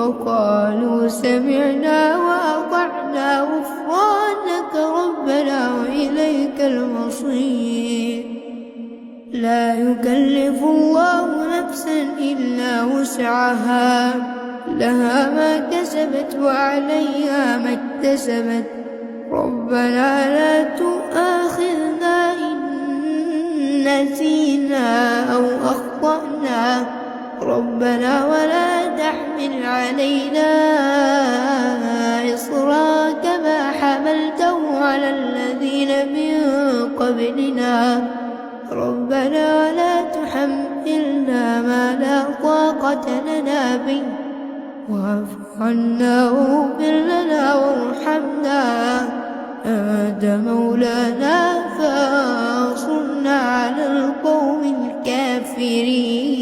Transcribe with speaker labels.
Speaker 1: وقالوا سمعنا وأطعنا غفرانك ربنا وإليك المصير. لا يكلف الله نفسا إلا وسعها، لها ما كسبت وعليها ما اكتسبت. ربنا لا تؤاخذنا إن نسينا أو أخطأنا، ربنا ولا تحمل علينا إصرا كما حملته على الذين من قبلنا، ربنا ولا تحملنا ما لا طاقة لنا به، واعف عنا واغفر لنا وارحمنا، أنت مولانا فانصرنا على القوم الكافرين.